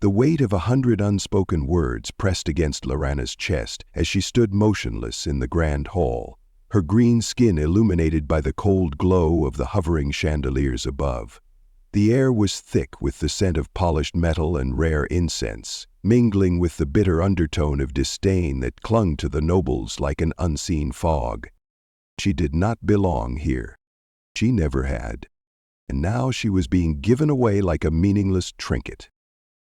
The weight of 100 unspoken words pressed against Lorana's chest as she stood motionless in the grand hall, her green skin illuminated by the cold glow of the hovering chandeliers above. The air was thick with the scent of polished metal and rare incense, mingling with the bitter undertone of disdain that clung to the nobles like an unseen fog. She did not belong here. She never had. And now she was being given away like a meaningless trinket.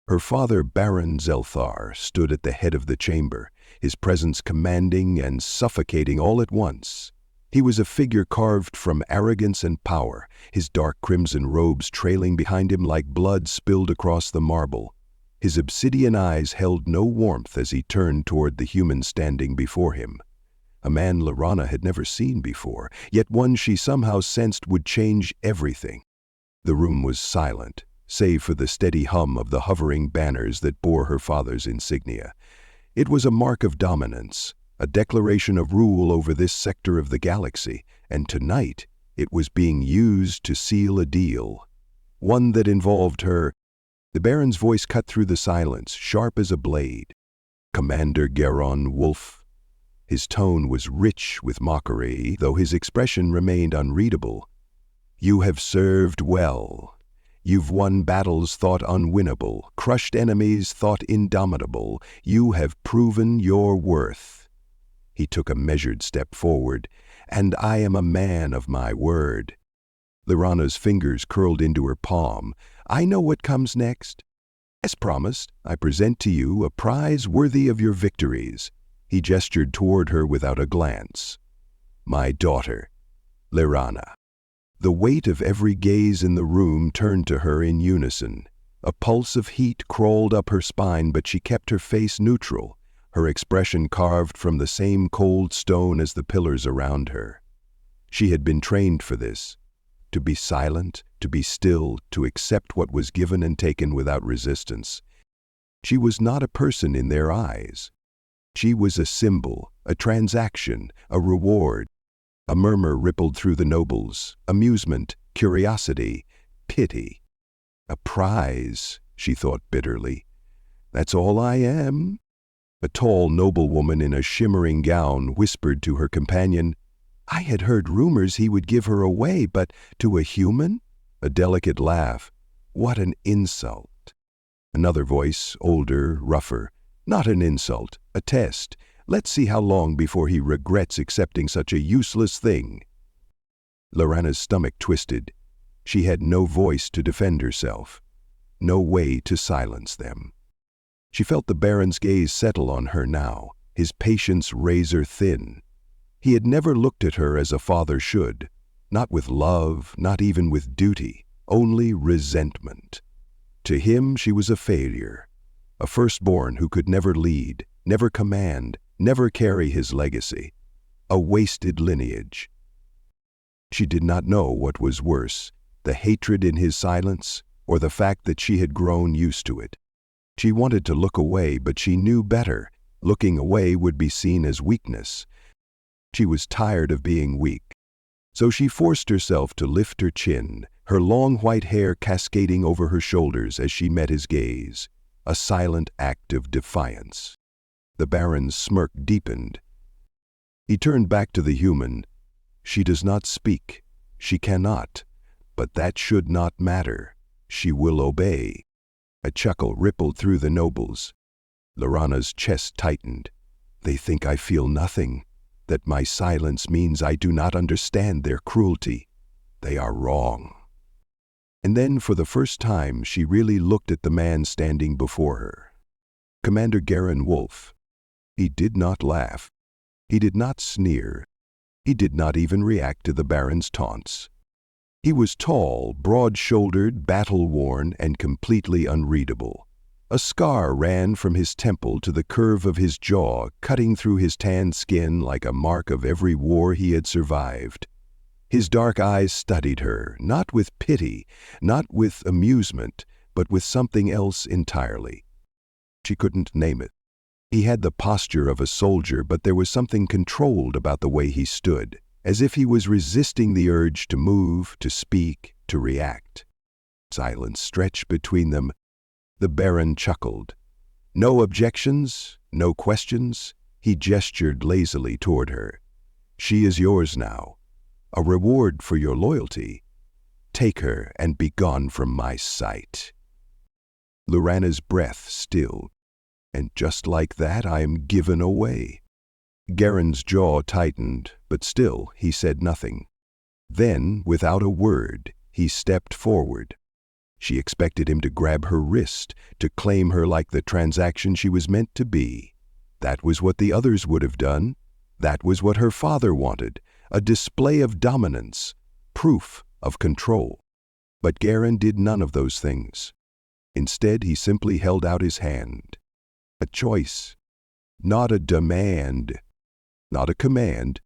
Her father, Baron Zelthar, stood at the head of the chamber, his presence commanding and suffocating all at once. He was a figure carved from arrogance and power, his dark crimson robes trailing behind him like blood spilled across the marble. His obsidian eyes held no warmth as he turned toward the human standing before him. A man Lorana had never seen before, yet one she somehow sensed would change everything. The room was silent, save for the steady hum of the hovering banners that bore her father's insignia. It was a mark of dominance, a declaration of rule over this sector of the galaxy, and tonight it was being used to seal a deal. One that involved her. The Baron's voice cut through the silence, sharp as a blade. Commander Garon Wolf. His tone was rich with mockery, though his expression remained unreadable. You have served well. You've won battles thought unwinnable, crushed enemies thought indomitable. You have proven your worth. He took a measured step forward. And I am a man of my word. Lorana's fingers curled into her palm. I know what comes next. As promised, I present to you a prize worthy of your victories. He gestured toward her without a glance. My daughter, Lorana. The weight of every gaze in the room turned to her in unison. A pulse of heat crawled up her spine, but she kept her face neutral, her expression carved from the same cold stone as the pillars around her. She had been trained for this, to be silent, to be still, to accept what was given and taken without resistance. She was not a person in their eyes. She was a symbol, a transaction, a reward. A murmur rippled through the nobles, amusement, curiosity, pity. A prize, she thought bitterly. That's all I am? A tall noblewoman in a shimmering gown whispered to her companion, I had heard rumors he would give her away, but to a human? A delicate laugh. What an insult. Another voice, older, rougher. Not an insult, a test. Let's see how long before he regrets accepting such a useless thing. Lorana's stomach twisted. She had no voice to defend herself, no way to silence them. She felt the Baron's gaze settle on her now, his patience razor thin. He had never looked at her as a father should, not with love, not even with duty, only resentment. To him she was a failure, a firstborn who could never lead, never command, never carry his legacy, a wasted lineage. She did not know what was worse, the hatred in his silence or the fact that she had grown used to it. She wanted to look away, but she knew better. Looking away would be seen as weakness. She was tired of being weak, so she forced herself to lift her chin, her long white hair cascading over her shoulders as she met his gaze, a silent act of defiance. The Baron's smirk deepened. He turned back to the human. She does not speak. She cannot. But that should not matter. She will obey. A chuckle rippled through the nobles. Lorana's chest tightened. They think I feel nothing, that my silence means I do not understand their cruelty. They are wrong. And then, for the first time, she really looked at the man standing before her. Commander Garon Wolf. He did not laugh. He did not sneer. He did not even react to the Baron's taunts. He was tall, broad-shouldered, battle-worn, and completely unreadable. A scar ran from his temple to the curve of his jaw, cutting through his tanned skin like a mark of every war he had survived. His dark eyes studied her, not with pity, not with amusement, but with something else entirely. She couldn't name it. He had the posture of a soldier, but there was something controlled about the way he stood, as if he was resisting the urge to move, to speak, to react. Silence stretched between them. The Baron chuckled. No objections, no questions. He gestured lazily toward her. She is yours now. A reward for your loyalty. Take her and be gone from my sight. Lorana's breath stilled, and just like that I am given away. Garen's jaw tightened, but still he said nothing. Then, without a word, he stepped forward. She expected him to grab her wrist, to claim her like the transaction she was meant to be. That was what the others would have done. That was what her father wanted, a display of dominance, proof of control. But Garen did none of those things. Instead, he simply held out his hand. A choice, not a demand, not a command.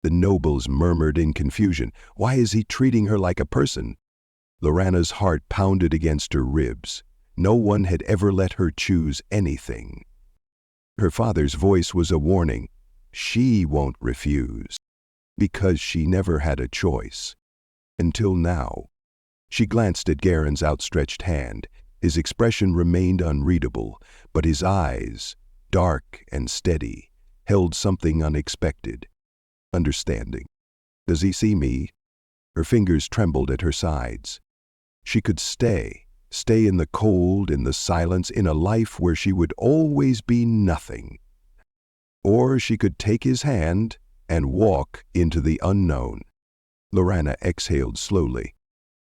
The nobles murmured in confusion. Why is he treating her like a person? Lorana's heart pounded against her ribs. No one had ever let her choose anything. Her father's voice was a warning. She won't refuse, because she never had a choice. Until now. She glanced at Garen's outstretched hand. His expression remained unreadable, but his eyes, dark and steady, held something unexpected. Understanding. Does he see me? Her fingers trembled at her sides. She could stay in the cold, in the silence, in a life where she would always be nothing. Or she could take his hand and walk into the unknown. Lorana exhaled slowly.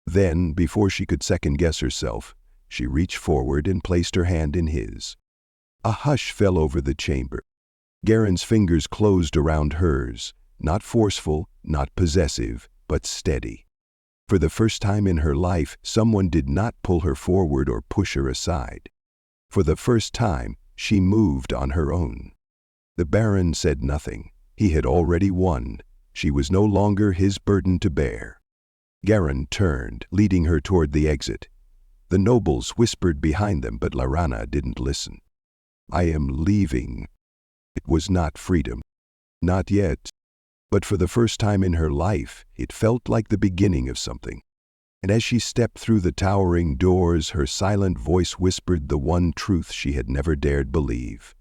Then, before she could second-guess herself, she reached forward and placed her hand in his. A hush fell over the chamber. Garen's fingers closed around hers, not forceful, not possessive, but steady. For the first time in her life, someone did not pull her forward or push her aside. For the first time, she moved on her own. The Baron said nothing. He had already won. She was no longer his burden to bear. Garen turned, leading her toward the exit. The nobles whispered behind them, but Lorana didn't listen. I am leaving. It was not freedom. Not yet. But for the first time in her life, it felt like the beginning of something. And as she stepped through the towering doors, her silent voice whispered the one truth she had never dared believe.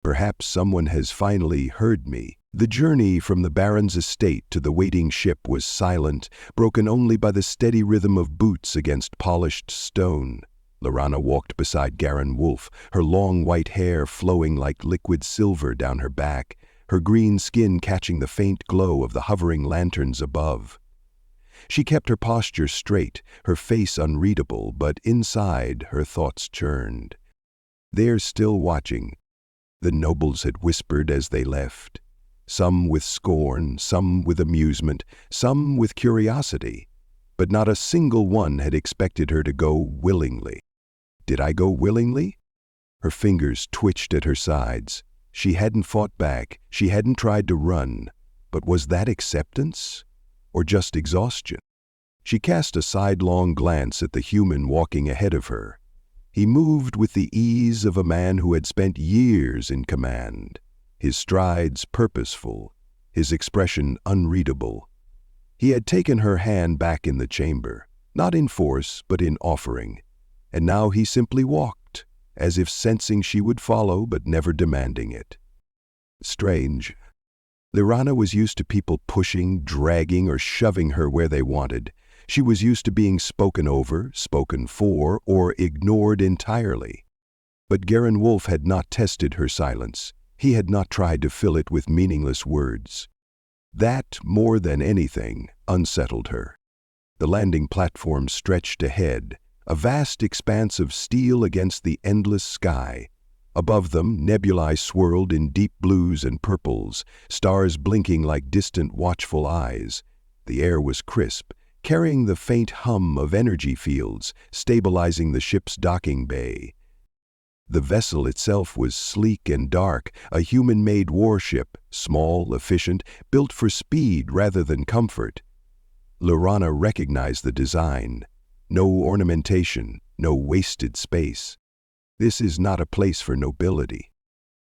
Perhaps someone has finally heard me. The journey from the Baron's estate to the waiting ship was silent, broken only by the steady rhythm of boots against polished stone. Lorana walked beside Garen Wolf, her long white hair flowing like liquid silver down her back, her green skin catching the faint glow of the hovering lanterns above. She kept her posture straight, her face unreadable, but inside her thoughts churned. They're still watching. The nobles had whispered as they left. Some with scorn, some with amusement, some with curiosity. But not a single one had expected her to go willingly. Did I go willingly? Her fingers twitched at her sides. She hadn't fought back, she hadn't tried to run. But was that acceptance? Or just exhaustion? She cast a sidelong glance at the human walking ahead of her. He moved with the ease of a man who had spent years in command. His strides purposeful, his expression unreadable. He had taken her hand back in the chamber, not in force, but in offering. And now he simply walked, as if sensing she would follow, but never demanding it. Strange. Lorana was used to people pushing, dragging, or shoving her where they wanted. She was used to being spoken over, spoken for, or ignored entirely. But Garen Wolf had not tested her silence. He had not tried to fill it with meaningless words. That, more than anything, unsettled her. The landing platform stretched ahead, a vast expanse of steel against the endless sky. Above them, nebulae swirled in deep blues and purples, stars blinking like distant watchful eyes. The air was crisp, carrying the faint hum of energy fields, stabilizing the ship's docking bay. The vessel itself was sleek and dark, a human-made warship, small, efficient, built for speed rather than comfort. Lorana recognized the design. No ornamentation, no wasted space. This is not a place for nobility.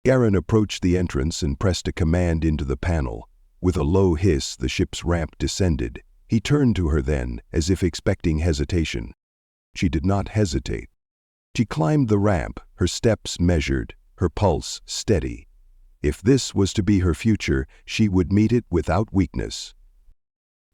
Garen approached the entrance and pressed a command into the panel. With a low hiss, the ship's ramp descended. He turned to her then, as if expecting hesitation. She did not hesitate. She climbed the ramp, her steps measured, her pulse steady. If this was to be her future, she would meet it without weakness.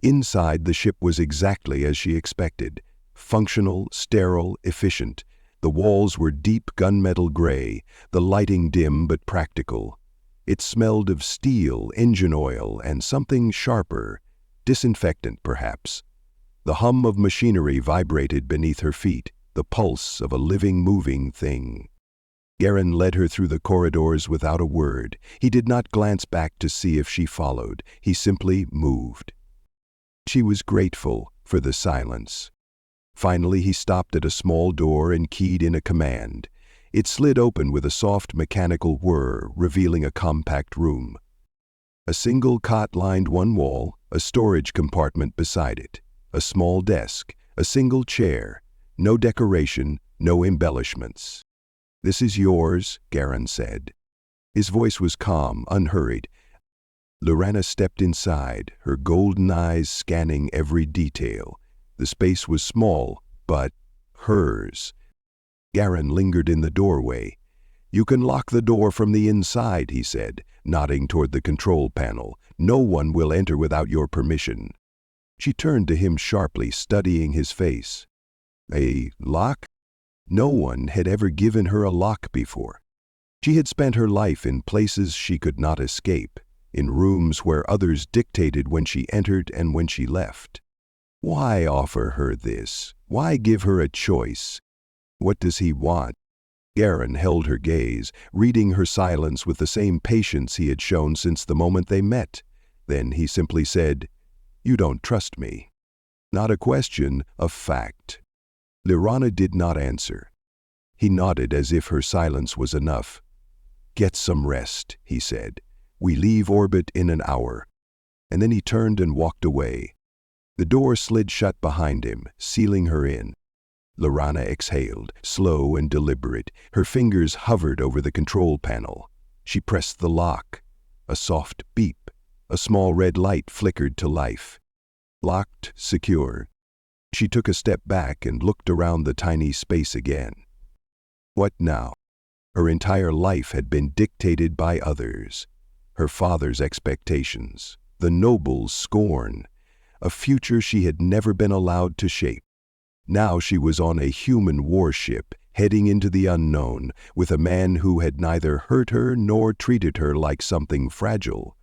Inside, the ship was exactly as she expected. Functional, sterile, efficient. The walls were deep gunmetal gray, the lighting dim but practical. It smelled of steel, engine oil, and something sharper, disinfectant perhaps. The hum of machinery vibrated beneath her feet, the pulse of a living, moving thing. Garin led her through the corridors without a word. He did not glance back to see if she followed. He simply moved. She was grateful for the silence. Finally, he stopped at a small door and keyed in a command. It slid open with a soft mechanical whir, revealing a compact room. A single cot lined one wall, a storage compartment beside it, a small desk, a single chair, no decoration, no embellishments. "This is yours," Garin said. His voice was calm, unhurried. Lorana stepped inside, her golden eyes scanning every detail. The space was small, but hers. Garin lingered in the doorway. "You can lock the door from the inside," he said, nodding toward the control panel. "No one will enter without your permission." She turned to him sharply, studying his face. "A lock?" No one had ever given her a lock before. She had spent her life in places she could not escape, in rooms where others dictated when she entered and when she left. Why offer her this? Why give her a choice? What does he want? Garin held her gaze, reading her silence with the same patience he had shown since the moment they met. Then he simply said, "You don't trust me." Not a question, a fact. Lorana did not answer. He nodded as if her silence was enough. "Get some rest," he said. "We leave orbit in an hour." And then he turned and walked away. The door slid shut behind him, sealing her in. Lorana exhaled, slow and deliberate. Her fingers hovered over the control panel. She pressed the lock. A soft beep. A small red light flickered to life. Locked, secure. She took a step back and looked around the tiny space again. What now? Her entire life had been dictated by others. Her father's expectations, the noble's scorn, a future she had never been allowed to shape. Now she was on a human warship, heading into the unknown, with a man who had neither hurt her nor treated her like something fragile.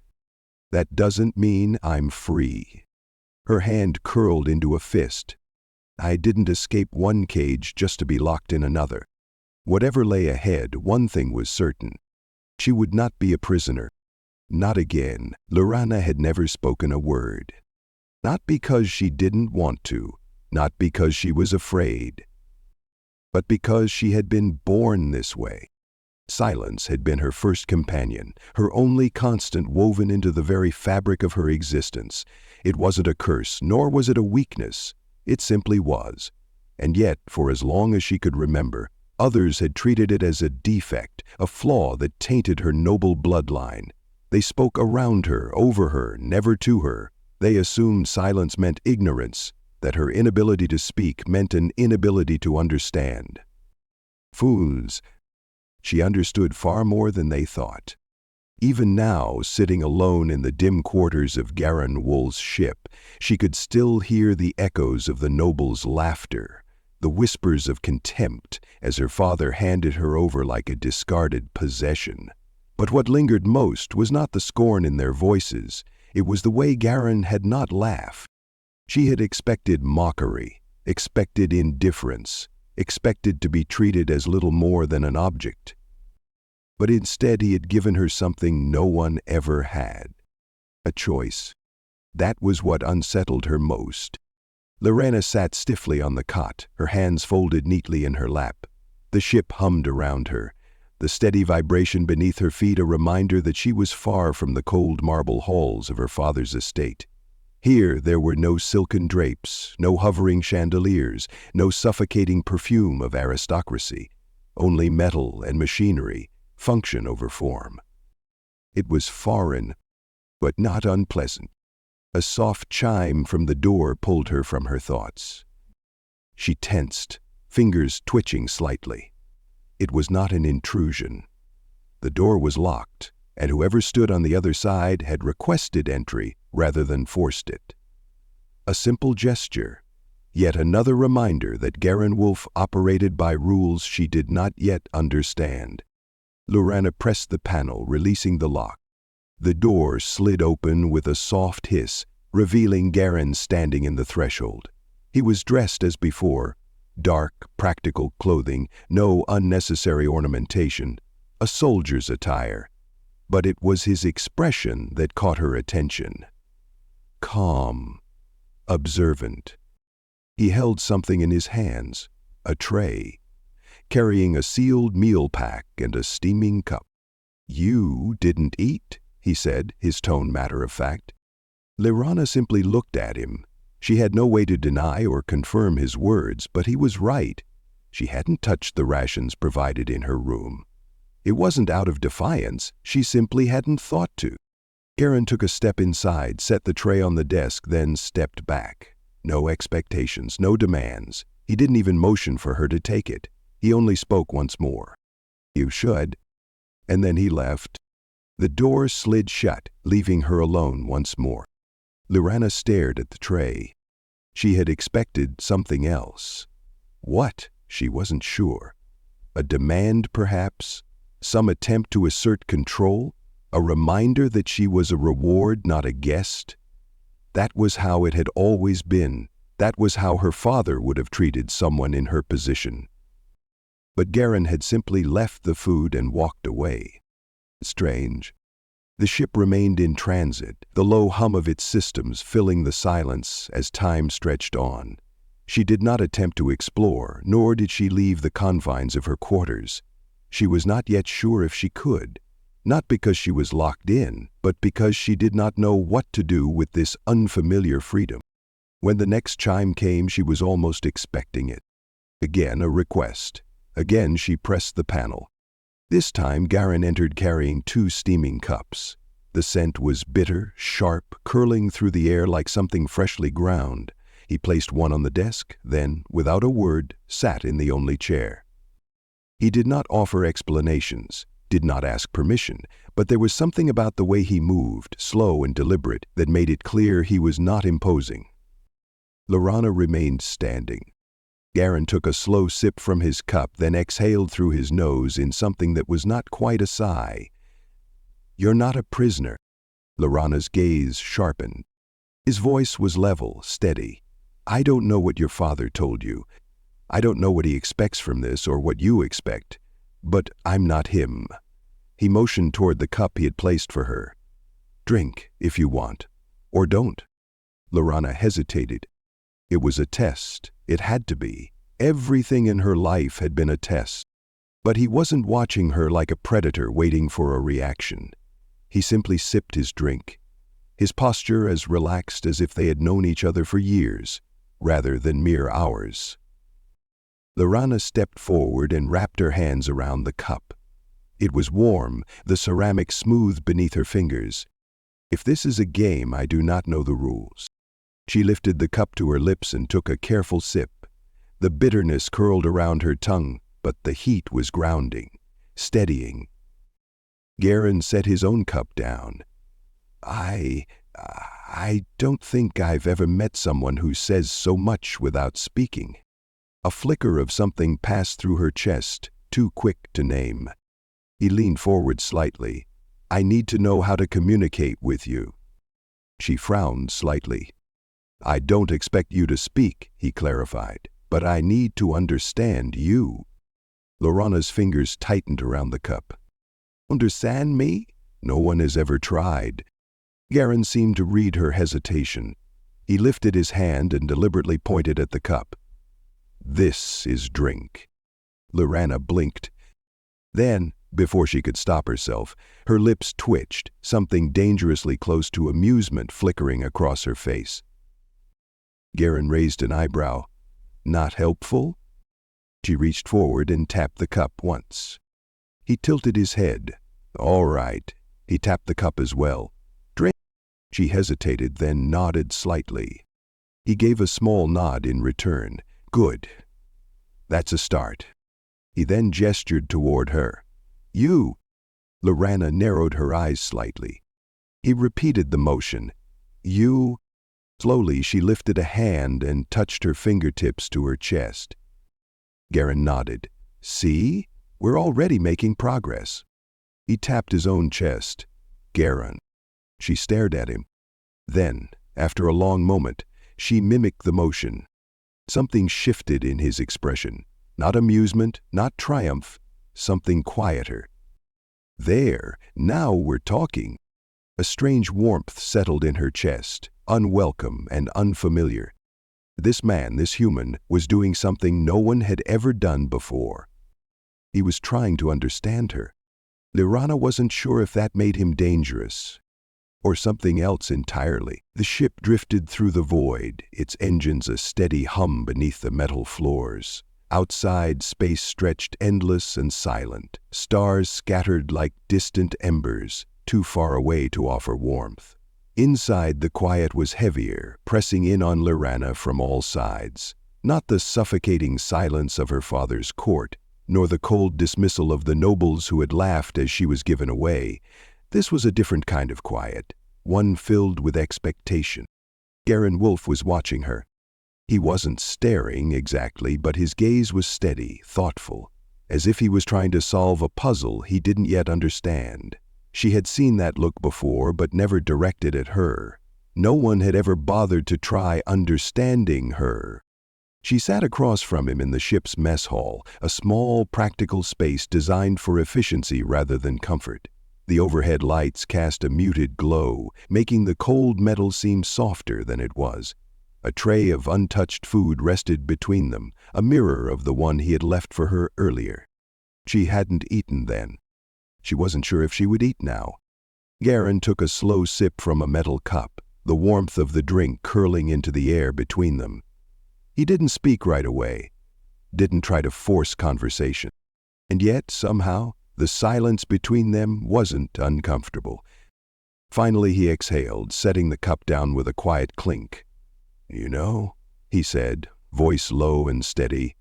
"That doesn't mean I'm free." Her hand curled into a fist. "I didn't escape one cage just to be locked in another." Whatever lay ahead, one thing was certain. She would not be a prisoner. Not again. Lorana had never spoken a word. Not because she didn't want to, not because she was afraid, but because she had been born this way. Silence had been her first companion, her only constant woven into the very fabric of her existence. It wasn't a curse, nor was it a weakness. It simply was. And yet, for as long as she could remember, others had treated it as a defect, a flaw that tainted her noble bloodline. They spoke around her, over her, never to her. They assumed silence meant ignorance, that her inability to speak meant an inability to understand. Fools. She understood far more than they thought. Even now, sitting alone in the dim quarters of Garin Wool's ship, she could still hear the echoes of the noble's laughter, the whispers of contempt as her father handed her over like a discarded possession. But what lingered most was not the scorn in their voices. It was the way Garin had not laughed. She had expected mockery, expected indifference, expected to be treated as little more than an object. But instead he had given her something no one ever had. A choice. That was what unsettled her most. Lorana sat stiffly on the cot, her hands folded neatly in her lap. The ship hummed around her, the steady vibration beneath her feet a reminder that she was far from the cold marble halls of her father's estate. Here there were no silken drapes, no hovering chandeliers, no suffocating perfume of aristocracy, only metal and machinery, function over form. It was foreign, but not unpleasant. A soft chime from the door pulled her from her thoughts. She tensed, fingers twitching slightly. It was not an intrusion. The door was locked, and whoever stood on the other side had requested entry rather than forced it. A simple gesture, yet another reminder that Garen Wolf operated by rules she did not yet understand. Lorana pressed the panel, releasing the lock. The door slid open with a soft hiss, revealing Garen standing in the threshold. He was dressed as before, dark, practical clothing, no unnecessary ornamentation, a soldier's attire. But it was his expression that caught her attention. Calm, observant. He held something in his hands, a tray, carrying a sealed meal pack and a steaming cup. "You didn't eat?" he said, his tone matter-of-fact. Lorana simply looked at him. She had no way to deny or confirm his words, but he was right. She hadn't touched the rations provided in her room. It wasn't out of defiance, she simply hadn't thought to. Garen took a step inside, set the tray on the desk, then stepped back. No expectations, no demands. He didn't even motion for her to take it. He only spoke once more. "You should." And then he left. The door slid shut, leaving her alone once more. Lorana stared at the tray. She had expected something else. What? She wasn't sure. A demand, perhaps? Some attempt to assert control? A reminder that she was a reward, not a guest? That was how it had always been. That was how her father would have treated someone in her position. But Garen had simply left the food and walked away. Strange. The ship remained in transit, the low hum of its systems filling the silence as time stretched on. She did not attempt to explore, nor did she leave the confines of her quarters. She was not yet sure if she could, not because she was locked in, but because she did not know what to do with this unfamiliar freedom. When the next chime came, she was almost expecting it. Again a request. Again she pressed the panel. This time Garen entered carrying 2 steaming cups. The scent was bitter, sharp, curling through the air like something freshly ground. He placed one on the desk, then, without a word, sat in the only chair. He did not offer explanations, did not ask permission, but there was something about the way he moved, slow and deliberate, that made it clear he was not imposing. Lorana remained standing. Garen took a slow sip from his cup, then exhaled through his nose in something that was not quite a sigh. "You're not a prisoner." Lorana's gaze sharpened. His voice was level, steady. "I don't know what your father told you. I don't know what he expects from this or what you expect. But I'm not him." He motioned toward the cup he had placed for her. "Drink, if you want. Or don't." Lorana hesitated. It was a test. It had to be. Everything in her life had been a test. But he wasn't watching her like a predator waiting for a reaction. He simply sipped his drink, his posture as relaxed as if they had known each other for years, rather than mere hours. Lorana stepped forward and wrapped her hands around the cup. It was warm, the ceramic smooth beneath her fingers. "If this is a game, I do not know the rules." She lifted the cup to her lips and took a careful sip. The bitterness curled around her tongue, but the heat was grounding, steadying. Garen set his own cup down. I don't think I've ever met someone who says so much without speaking." A flicker of something passed through her chest, too quick to name. He leaned forward slightly. "I need to know how to communicate with you." She frowned slightly. "I don't expect you to speak," he clarified, "but I need to understand you." Lorana's fingers tightened around the cup. "Understand me? No one has ever tried." Garen seemed to read her hesitation. He lifted his hand and deliberately pointed at the cup. "This is drink." Lorana blinked. Then, before she could stop herself, her lips twitched, something dangerously close to amusement flickering across her face. Garen raised an eyebrow. "Not helpful?" She reached forward and tapped the cup once. He tilted his head. "All right." He tapped the cup as well. "Drink." She hesitated, then nodded slightly. He gave a small nod in return. "Good." That's a start. He then gestured toward her. You! Lorana narrowed her eyes slightly. He repeated the motion. You! Slowly she lifted a hand and touched her fingertips to her chest. Garen nodded. See? We're already making progress. He tapped his own chest. Garen. She stared at him. Then, after a long moment, she mimicked the motion. Something shifted in his expression. Not amusement, not triumph, something quieter. There, now we're talking. A strange warmth settled in her chest, unwelcome and unfamiliar. This man, this human, was doing something no one had ever done before. He was trying to understand her. Lorana wasn't sure if that made him dangerous, or something else entirely. The ship drifted through the void, its engines a steady hum beneath the metal floors. Outside, space stretched endless and silent, stars scattered like distant embers, too far away to offer warmth. Inside, the quiet was heavier, pressing in on Lorana from all sides. Not the suffocating silence of her father's court, nor the cold dismissal of the nobles who had laughed as she was given away. This was a different kind of quiet, one filled with expectation. Garen Wolf was watching her. He wasn't staring exactly, but his gaze was steady, thoughtful, as if he was trying to solve a puzzle he didn't yet understand. She had seen that look before, but never directed at her. No one had ever bothered to try understanding her. She sat across from him in the ship's mess hall, a small, practical space designed for efficiency rather than comfort. The overhead lights cast a muted glow, making the cold metal seem softer than it was. A tray of untouched food rested between them, a mirror of the one he had left for her earlier. She hadn't eaten then. She wasn't sure if she would eat now. Garen took a slow sip from a metal cup, the warmth of the drink curling into the air between them. He didn't speak right away, didn't try to force conversation. And yet, somehow, the silence between them wasn't uncomfortable. Finally he exhaled, setting the cup down with a quiet clink. You know, he said, voice low and steady,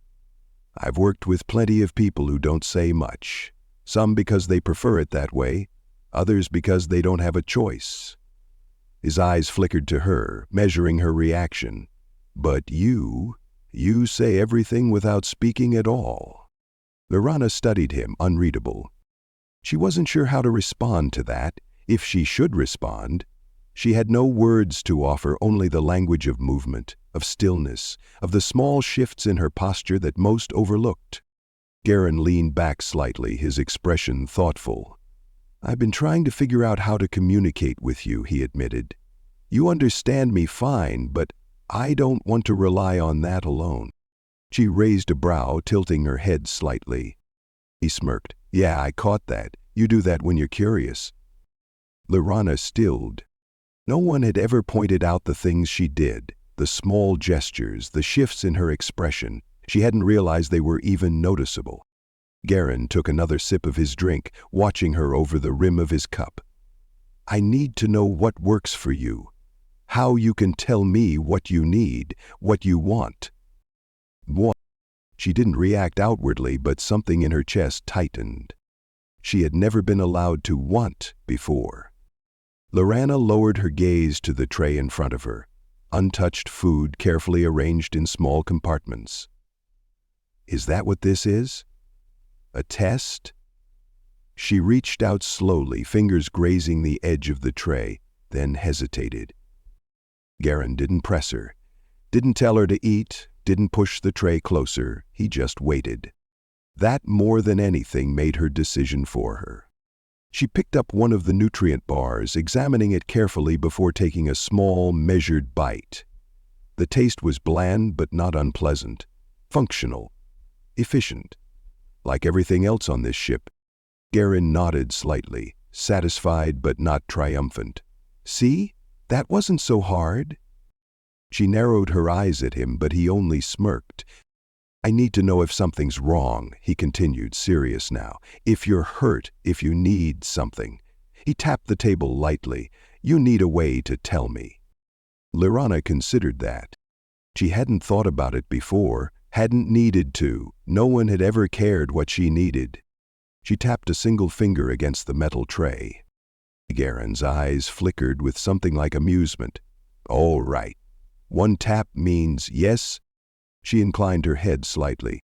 I've worked with plenty of people who don't say much. Some because they prefer it that way, others because they don't have a choice. His eyes flickered to her, measuring her reaction. But you say everything without speaking at all. Lorana studied him, unreadable. She wasn't sure how to respond to that, if she should respond. She had no words to offer, only the language of movement, of stillness, of the small shifts in her posture that most overlooked. Garen leaned back slightly, his expression thoughtful. I've been trying to figure out how to communicate with you, he admitted. You understand me fine, but I don't want to rely on that alone. She raised a brow, tilting her head slightly. He smirked. Yeah, I caught that. You do that when you're curious. Lorana stilled. No one had ever pointed out the things she did, the small gestures, the shifts in her expression. She hadn't realized they were even noticeable. Garen took another sip of his drink, watching her over the rim of his cup. I need to know what works for you. How you can tell me what you need, what you want. What? She didn't react outwardly, but something in her chest tightened. She had never been allowed to want before. Lorana lowered her gaze to the tray in front of her, untouched food carefully arranged in small compartments. Is that what this is? A test? She reached out slowly, fingers grazing the edge of the tray, then hesitated. Garen didn't press her, didn't tell her to eat, didn't push the tray closer. He just waited. That more than anything made her decision for her. She picked up one of the nutrient bars, examining it carefully before taking a small, measured bite. The taste was bland but not unpleasant, functional, efficient. Like everything else on this ship, Garen nodded slightly, satisfied but not triumphant. See? That wasn't so hard. She narrowed her eyes at him, but he only smirked. I need to know if something's wrong, he continued, serious now. If you're hurt, if you need something. He tapped the table lightly. You need a way to tell me. Lorana considered that. She hadn't thought about it before, Hadn't needed to. No one had ever cared what she needed. She tapped a single finger against the metal tray. Garen's eyes flickered with something like amusement. All right. One tap means yes? She inclined her head slightly.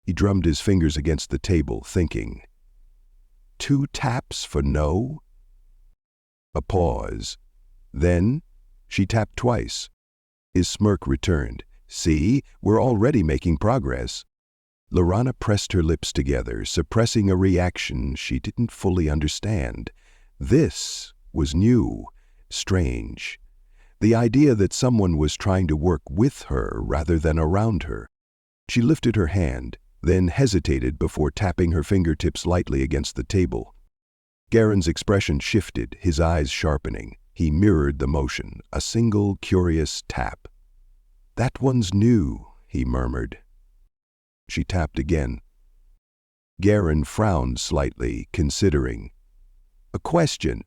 He drummed his fingers against the table, thinking. 2 taps for no? A pause. Then she tapped twice. His smirk returned. See, we're already making progress. Lorana pressed her lips together, suppressing a reaction she didn't fully understand. This was new, strange. The idea that someone was trying to work with her rather than around her. She lifted her hand, then hesitated before tapping her fingertips lightly against the table. Garen's expression shifted, his eyes sharpening. He mirrored the motion, a single curious tap. That one's new, he murmured. She tapped again. Garen frowned slightly, considering. A question.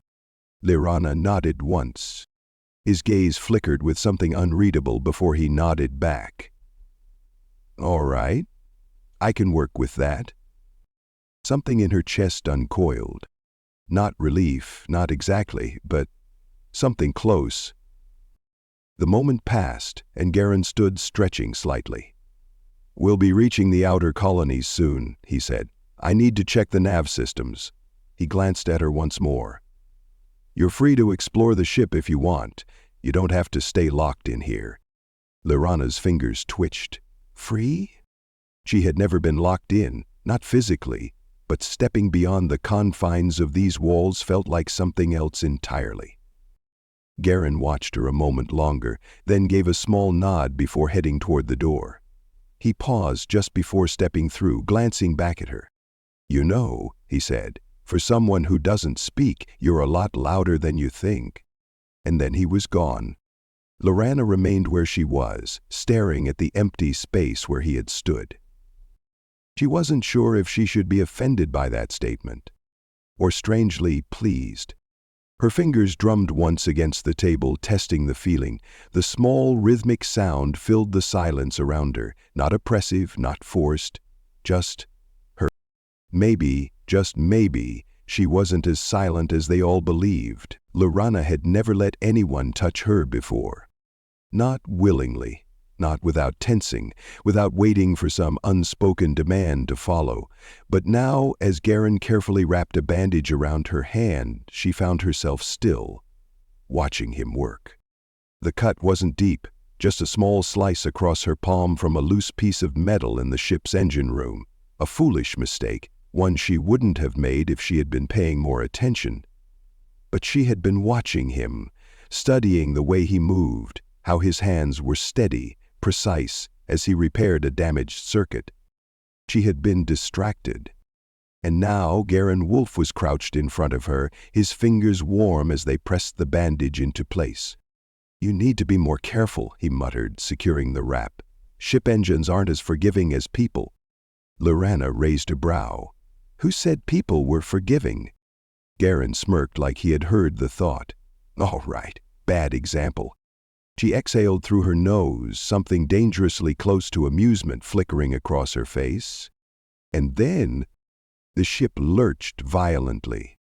Lorana nodded once. His gaze flickered with something unreadable before he nodded back. All right. I can work with that. Something in her chest uncoiled. Not relief, not exactly, but something close. The moment passed, and Garen stood stretching slightly. We'll be reaching the outer colonies soon, he said. I need to check the nav systems. He glanced at her once more. You're free to explore the ship if you want. You don't have to stay locked in here. Lorana's fingers twitched. Free? She had never been locked in, not physically, but stepping beyond the confines of these walls felt like something else entirely. Garen watched her a moment longer, then gave a small nod before heading toward the door. He paused just before stepping through, glancing back at her. You know, he said, for someone who doesn't speak, you're a lot louder than you think. And then he was gone. Lorana remained where she was, staring at the empty space where he had stood. She wasn't sure if she should be offended by that statement, or strangely pleased. Her fingers drummed once against the table, testing the feeling. The small, rhythmic sound filled the silence around her, not oppressive, not forced, just her. Maybe, just maybe, she wasn't as silent as they all believed. Lorana had never let anyone touch her before. Not willingly. Not without tensing, without waiting for some unspoken demand to follow. But now, as Garen carefully wrapped a bandage around her hand, she found herself still, watching him work. The cut wasn't deep, just a small slice across her palm from a loose piece of metal in the ship's engine room. A foolish mistake, one she wouldn't have made if she had been paying more attention. But she had been watching him, studying the way he moved, how his hands were steady, precise, as he repaired a damaged circuit. She had been distracted. And now Garen Wolfe was crouched in front of her, his fingers warm as they pressed the bandage into place. You need to be more careful, he muttered, securing the wrap. Ship engines aren't as forgiving as people. Lorana raised a brow. Who said people were forgiving? Garen smirked like he had heard the thought. All right, bad example. She exhaled through her nose, something dangerously close to amusement flickering across her face. And then the ship lurched violently.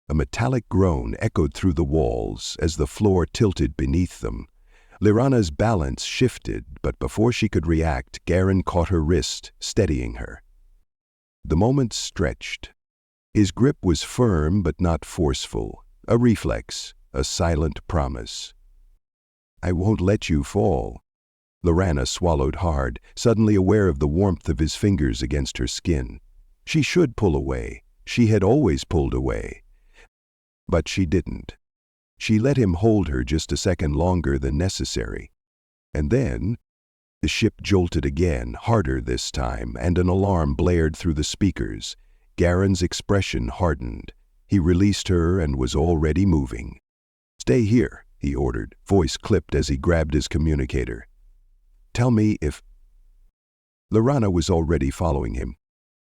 A metallic groan echoed through the walls as the floor tilted beneath them. Lorana's balance shifted, but before she could react, Garen caught her wrist, steadying her. The moment stretched. His grip was firm but not forceful, a reflex, a silent promise. I won't let you fall. Lorana swallowed hard, suddenly aware of the warmth of his fingers against her skin. She should pull away. She had always pulled away. But she didn't. She let him hold her just a second longer than necessary. And then the ship jolted again, harder this time, and an alarm blared through the speakers. Garen's expression hardened. He released her and was already moving. Stay here, he ordered, voice clipped as he grabbed his communicator. Tell me if... Lorana was already following him.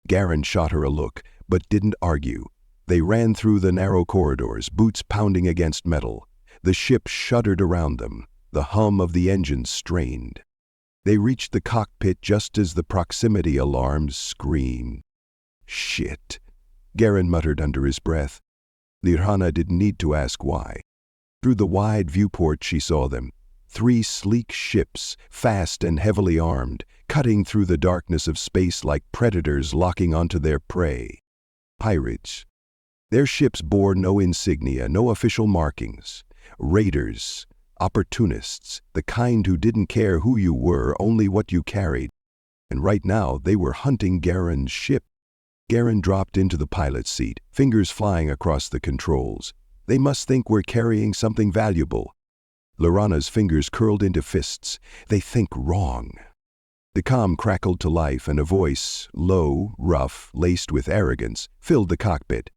Garen shot her a look, but didn't argue. They ran through the narrow corridors, boots pounding against metal. The ship shuddered around them. The hum of the engines strained. They reached the cockpit just as the proximity alarms screamed. "Shit," Garen muttered under his breath. Lirhana didn't need to ask why. Through the wide viewport she saw them. 3 sleek ships, fast and heavily armed, cutting through the darkness of space like predators locking onto their prey. Pirates. Their ships bore no insignia, no official markings. Raiders, opportunists, the kind who didn't care who you were, only what you carried. And right now they were hunting Garen's ship. Garen dropped into the pilot's seat, fingers flying across the controls. They must think we're carrying something valuable. Lorana's fingers curled into fists. They think wrong. The comm crackled to life and a voice, low, rough, laced with arrogance, filled the cockpit.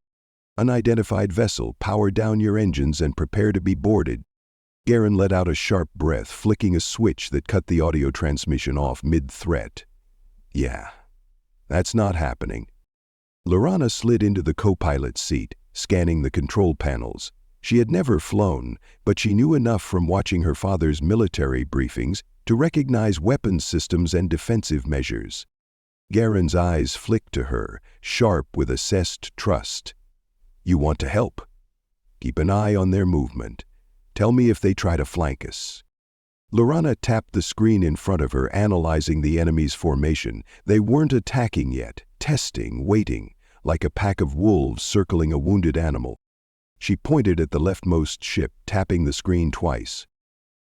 "Unidentified vessel, power down your engines and prepare to be boarded." Garen let out a sharp breath, flicking a switch that cut the audio transmission off mid-threat. Yeah, that's not happening. Lorana slid into the co-pilot's seat, scanning the control panels. She had never flown, but she knew enough from watching her father's military briefings to recognize weapons systems and defensive measures. Garen's eyes flicked to her, sharp with assessed trust. "You want to help? Keep an eye on their movement. Tell me if they try to flank us." Lorana tapped the screen in front of her, analyzing the enemy's formation. They weren't attacking yet, testing, waiting, like a pack of wolves circling a wounded animal. She pointed at the leftmost ship, tapping the screen twice.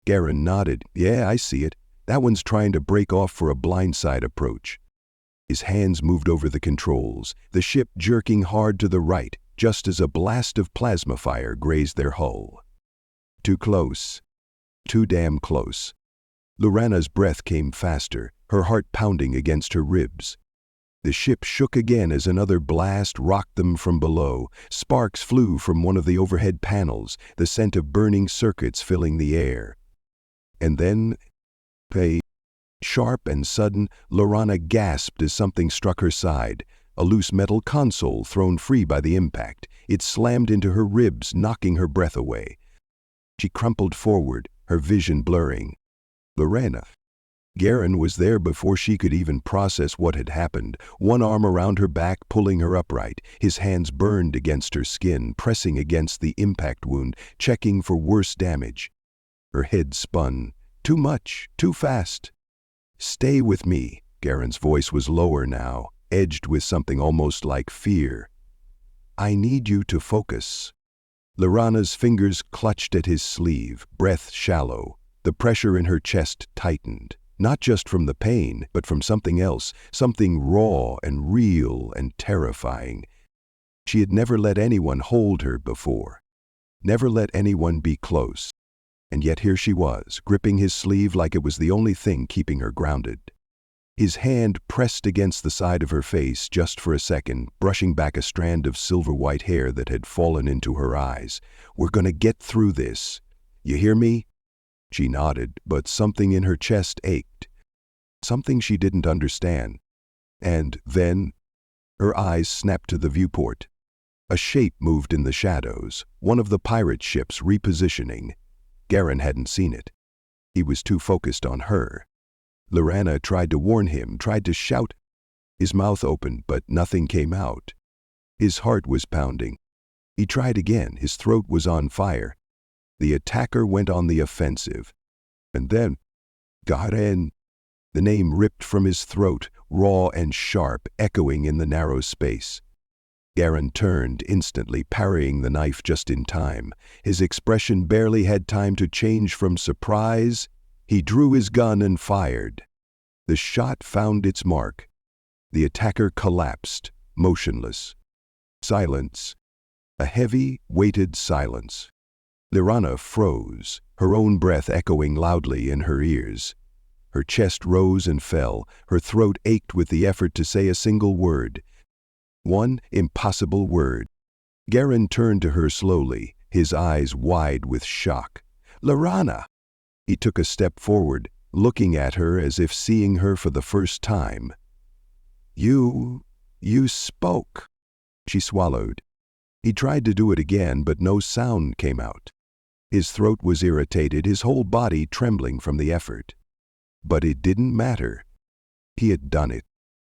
Garen nodded. "Yeah, I see it. That one's trying to break off for a blindside approach." His hands moved over the controls, the ship jerking hard to the right, just as a blast of plasma fire grazed their hull. Too close. Too damn close. Lorana's breath came faster, her heart pounding against her ribs. The ship shook again as another blast rocked them from below. Sparks flew from one of the overhead panels, the scent of burning circuits filling the air. And then, sharp and sudden, Lorana gasped as something struck her side, a loose metal console thrown free by the impact. It slammed into her ribs, knocking her breath away. She crumpled forward, her vision blurring. Lorana. Garen was there before she could even process what had happened, one arm around her back, pulling her upright. His hands burned against her skin, pressing against the impact wound, checking for worse damage. Her head spun. Too much, too fast. "Stay with me." Garen's voice was lower now, edged with something almost like fear. "I need you to focus." Lorana's fingers clutched at his sleeve, breath shallow. The pressure in her chest tightened. Not just from the pain, but from something else, something raw and real and terrifying. She had never let anyone hold her before. Never let anyone be close. And yet here she was, gripping his sleeve like it was the only thing keeping her grounded. His hand pressed against the side of her face just for a second, brushing back a strand of silver-white hair that had fallen into her eyes. "We're gonna get through this. You hear me?" She nodded, but something in her chest ached. Something she didn't understand. And then, her eyes snapped to the viewport. A shape moved in the shadows, one of the pirate ships repositioning. Garen hadn't seen it. He was too focused on her. Lorana tried to warn him, tried to shout. His mouth opened, but nothing came out. His heart was pounding. He tried again, his throat was on fire. The attacker went on the offensive. And then, Garen. The name ripped from his throat, raw and sharp, echoing in the narrow space. Garen turned instantly, parrying the knife just in time. His expression barely had time to change from surprise. He drew his gun and fired. The shot found its mark. The attacker collapsed, motionless. Silence. A heavy, weighted silence. Lorana froze, her own breath echoing loudly in her ears. Her chest rose and fell, her throat ached with the effort to say a single word. One impossible word. Garen turned to her slowly, his eyes wide with shock. "Lorana!" He took a step forward, looking at her as if seeing her for the first time. You spoke." She swallowed. He tried to do it again, but no sound came out. His throat was irritated, his whole body trembling from the effort. But it didn't matter. He had done it.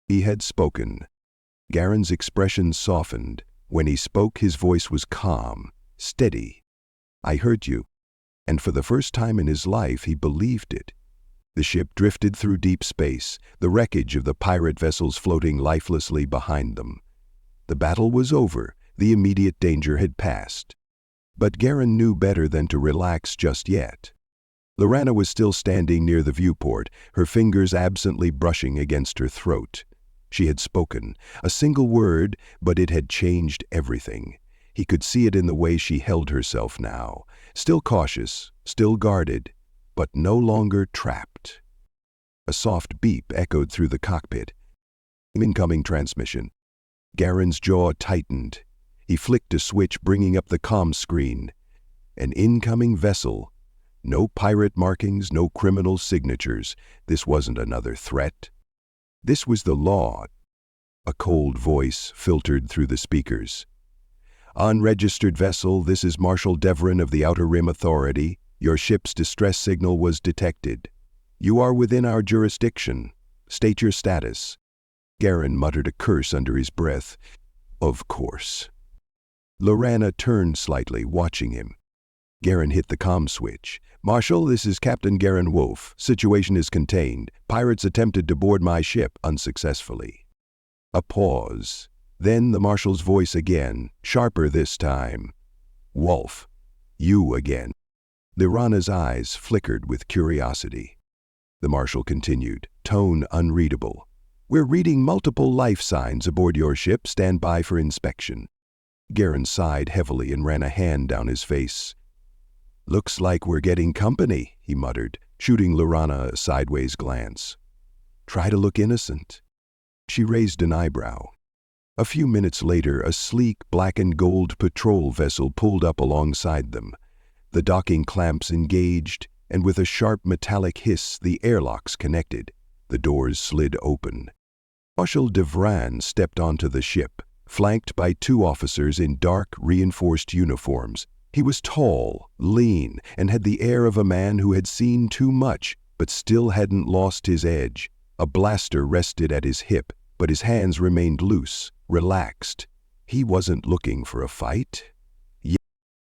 He had spoken. Garen's expression softened. When he spoke, his voice was calm, steady. "I heard you." And for the first time in his life, he believed it. The ship drifted through deep space, the wreckage of the pirate vessels floating lifelessly behind them. The battle was over. The immediate danger had passed. But Garen knew better than to relax just yet. Lorana was still standing near the viewport, her fingers absently brushing against her throat. She had spoken, a single word, but it had changed everything. He could see it in the way she held herself now, still cautious, still guarded, but no longer trapped. A soft beep echoed through the cockpit. Incoming transmission. Garen's jaw tightened. He flicked a switch, bringing up the comm screen. An incoming vessel. No pirate markings, no criminal signatures. This wasn't another threat. This was the law. A cold voice filtered through the speakers. "Unregistered vessel, this is Marshal Devron of the Outer Rim Authority. Your ship's distress signal was detected. You are within our jurisdiction. State your status." Garen muttered a curse under his breath. Of course. Lorana turned slightly, watching him. Garen hit the comm switch. "Marshal, this is Captain Garen Wolf. Situation is contained. Pirates attempted to board my ship unsuccessfully." A pause. Then the Marshal's voice again, sharper this time. "Wolf, you again." Lorana's eyes flickered with curiosity. The Marshal continued, tone unreadable. "We're reading multiple life signs aboard your ship. Stand by for inspection." Garen sighed heavily and ran a hand down his face. "Looks like we're getting company," he muttered, shooting Lorana a sideways glance. "Try to look innocent." She raised an eyebrow. A few minutes later, a sleek black and gold patrol vessel pulled up alongside them. The docking clamps engaged, and with a sharp metallic hiss, the airlocks connected. The doors slid open. Marshal Devran stepped onto the ship, flanked by two officers in dark, reinforced uniforms. He was tall, lean, and had the air of a man who had seen too much, but still hadn't lost his edge. A blaster rested at his hip, but his hands remained loose, relaxed. He wasn't looking for a fight.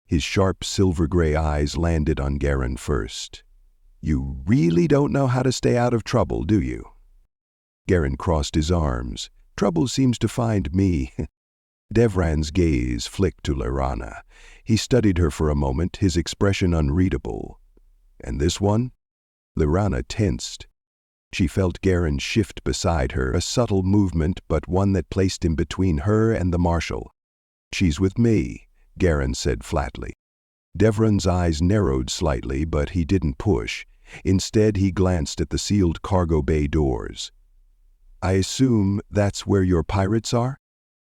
His sharp silver-gray eyes landed on Garen first. "You really don't know how to stay out of trouble, do you?" Garen crossed his arms. "Trouble seems to find me." Devran's gaze flicked to Lorana. He studied her for a moment, his expression unreadable. "And this one?" Lorana tensed. She felt Garen shift beside her, a subtle movement, but one that placed him between her and the Marshal. "She's with me," Garen said flatly. Devran's eyes narrowed slightly, but he didn't push. Instead, he glanced at the sealed cargo bay doors. "I assume that's where your pirates are?"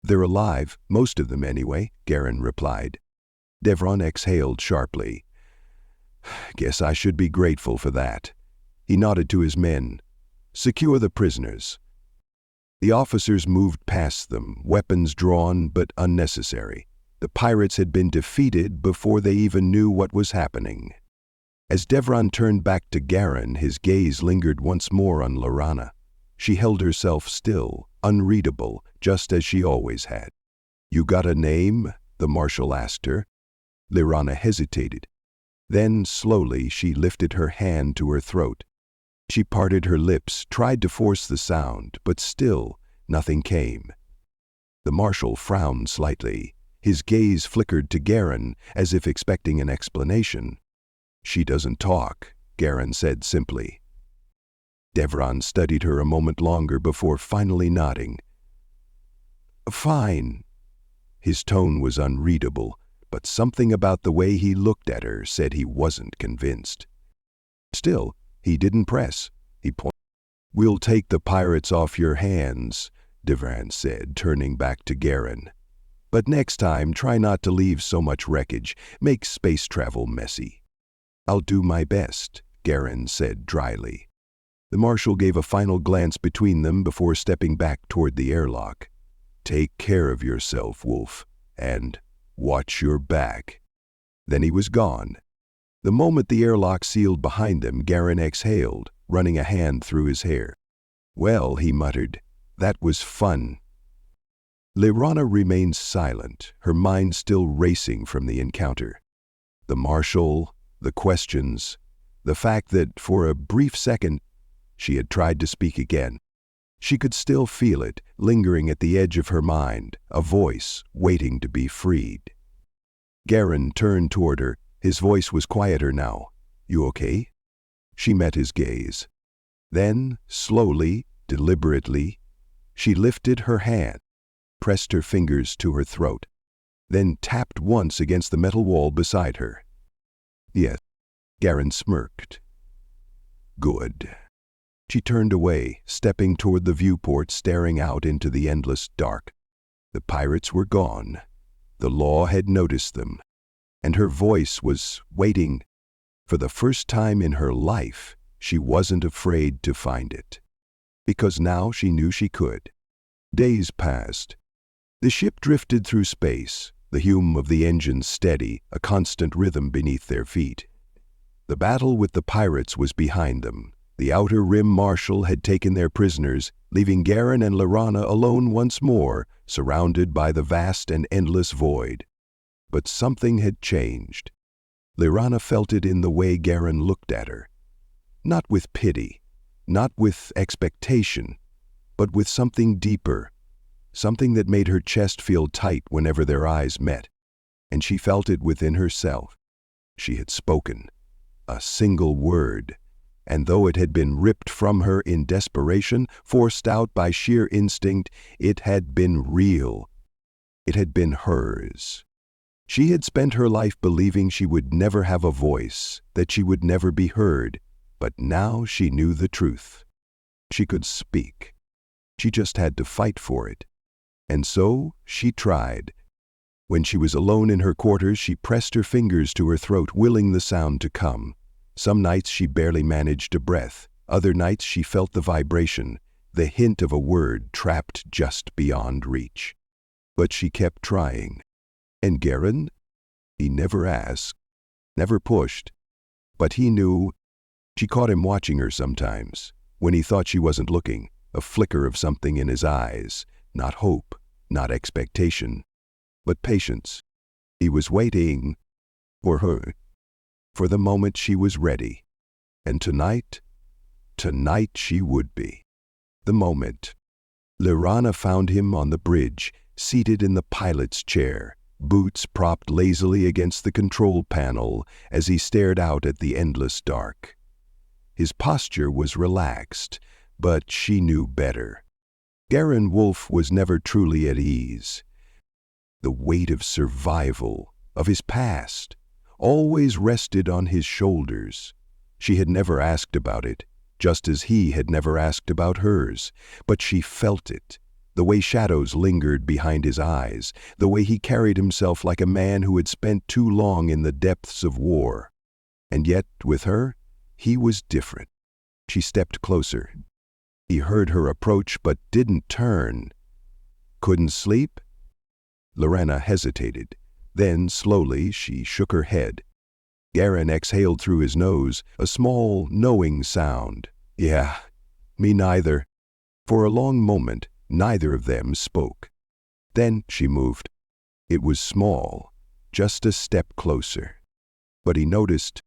"They're alive, most of them anyway," Garen replied. Devran exhaled sharply. "Guess I should be grateful for that." He nodded to his men. "Secure the prisoners." The officers moved past them, weapons drawn but unnecessary. The pirates had been defeated before they even knew what was happening. As Devran turned back to Garen, his gaze lingered once more on Lorana. She held herself still, unreadable, just as she always had. "You got a name?" the Marshal asked her. Lorana hesitated. Then, slowly, she lifted her hand to her throat. She parted her lips, tried to force the sound, but still, nothing came. The Marshal frowned slightly. His gaze flickered to Garen, as if expecting an explanation. "She doesn't talk," Garen said simply. Devran studied her a moment longer before finally nodding. "Fine." His tone was unreadable, but something about the way he looked at her said he wasn't convinced. Still, he didn't press. He pointed. "We'll take the pirates off your hands," Devran said, turning back to Garen. "But next time, try not to leave so much wreckage. Make space travel messy." "I'll do my best," Garen said dryly. The Marshal gave a final glance between them before stepping back toward the airlock. "Take care of yourself, Wolf, and watch your back." Then he was gone. The moment the airlock sealed behind them, Garen exhaled, running a hand through his hair. "Well," he muttered, "that was fun." Lyrana remained silent, her mind still racing from the encounter. The marshal, the questions, the fact that for a brief second she had tried to speak again. She could still feel it, lingering at the edge of her mind, a voice waiting to be freed. Garen turned toward her. His voice was quieter now. "You okay?" She met his gaze. Then, slowly, deliberately, she lifted her hand, pressed her fingers to her throat, then tapped once against the metal wall beside her. "Yes," Garen smirked. "Good." She turned away, stepping toward the viewport, staring out into the endless dark. The pirates were gone. The law had noticed them, and her voice was waiting. For the first time in her life, she wasn't afraid to find it, because now she knew she could. Days passed. The ship drifted through space, the hum of the engines steady, a constant rhythm beneath their feet. The battle with the pirates was behind them. The Outer Rim Marshal had taken their prisoners, leaving Garen and Lyrana alone once more, surrounded by the vast and endless void. But something had changed. Lyrana felt it in the way Garen looked at her. Not with pity, not with expectation, but with something deeper, something that made her chest feel tight whenever their eyes met. And she felt it within herself. She had spoken. A single word. And though it had been ripped from her in desperation, forced out by sheer instinct, it had been real. It had been hers. She had spent her life believing she would never have a voice, that she would never be heard, but now she knew the truth. She could speak. She just had to fight for it. And so she tried. When she was alone in her quarters, she pressed her fingers to her throat, willing the sound to come. Some nights she barely managed a breath. Other nights she felt the vibration, the hint of a word trapped just beyond reach. But she kept trying. And Garen? He never asked, never pushed. But he knew. She caught him watching her sometimes, when he thought she wasn't looking, a flicker of something in his eyes, not hope, not expectation, but patience. He was waiting for her. For the moment she was ready. And tonight she would be. The moment. Lyrana found him on the bridge, seated in the pilot's chair, boots propped lazily against the control panel as he stared out at the endless dark. His posture was relaxed, but she knew better. Garen Wolfe was never truly at ease. The weight of survival, of his past, always rested on his shoulders. She had never asked about it, just as he had never asked about hers, but she felt it, the way shadows lingered behind his eyes, the way he carried himself like a man who had spent too long in the depths of war. And yet, with her, he was different. She stepped closer. He heard her approach but didn't turn. Couldn't sleep? Lyrana hesitated. Then, slowly, she shook her head. Garen exhaled through his nose, a small, knowing sound. "Yeah, me neither." For a long moment, neither of them spoke. Then she moved. It was small, just a step closer. But he noticed.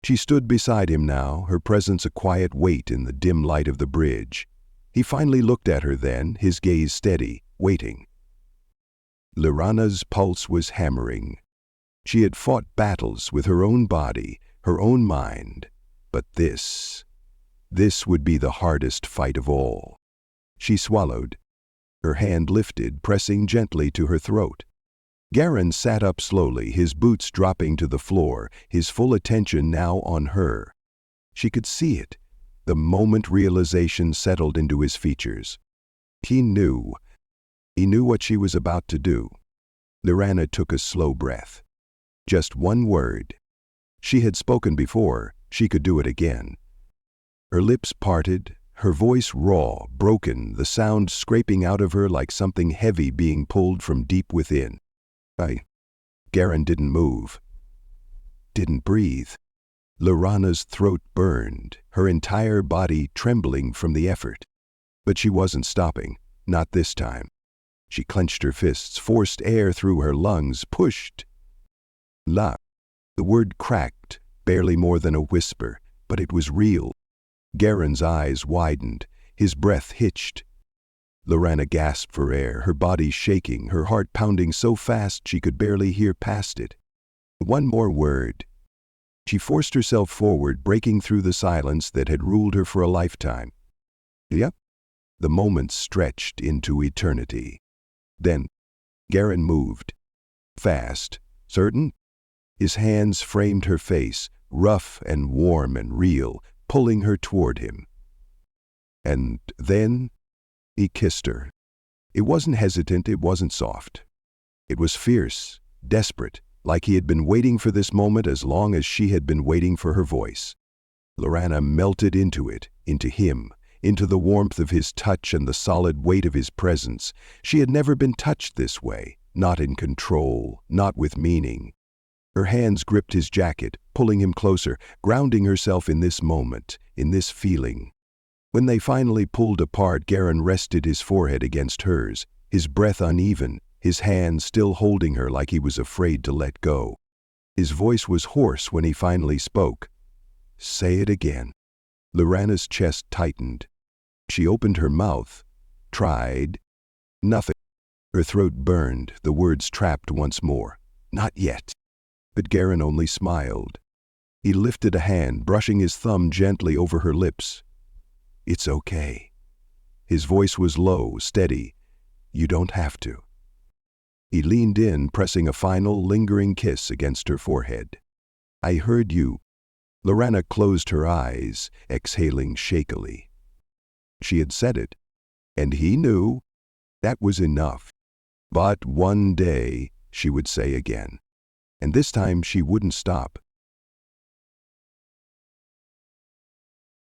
She stood beside him now, her presence a quiet weight in the dim light of the bridge. He finally looked at her then, his gaze steady, waiting. Lyrana's pulse was hammering. She had fought battles with her own body, her own mind, but this would be the hardest fight of all. She swallowed. Her hand lifted, pressing gently to her throat. Garen sat up slowly, his boots dropping to the floor, his full attention now on her. She could see it. The moment realization settled into his features. He knew what she was about to do. Lyrana took a slow breath. Just one word. She had spoken before, she could do it again. Her lips parted, her voice raw, broken, the sound scraping out of her like something heavy being pulled from deep within. Garen didn't move. Didn't breathe. Lorana's throat burned, her entire body trembling from the effort. But she wasn't stopping, not this time. She clenched her fists, forced air through her lungs, pushed. La. The word cracked, barely more than a whisper, but it was real. Garen's eyes widened, his breath hitched. Lorana gasped for air, her body shaking, her heart pounding so fast she could barely hear past it. One more word. She forced herself forward, breaking through the silence that had ruled her for a lifetime. Yep. The moments stretched into eternity. Then, Garen moved. Fast, certain. His hands framed her face, rough and warm and real, pulling her toward him. And then, he kissed her. It wasn't hesitant, it wasn't soft. It was fierce, desperate, like he had been waiting for this moment as long as she had been waiting for her voice. Lorana melted into it, into him, into the warmth of his touch and the solid weight of his presence. She had never been touched this way, not in control, not with meaning. Her hands gripped his jacket, pulling him closer, grounding herself in this moment, in this feeling. When they finally pulled apart, Garen rested his forehead against hers, his breath uneven, his hand still holding her like he was afraid to let go. His voice was hoarse when he finally spoke. "Say it again." Lorana's chest tightened. She opened her mouth, tried. Nothing. Her throat burned, the words trapped once more. Not yet. But Garen only smiled. He lifted a hand, brushing his thumb gently over her lips. "It's okay." His voice was low, steady. "You don't have to." He leaned in, pressing a final, lingering kiss against her forehead. "I heard you." Lorana closed her eyes, exhaling shakily. She had said it, and he knew that was enough. But one day, she would say again. And this time she wouldn't stop.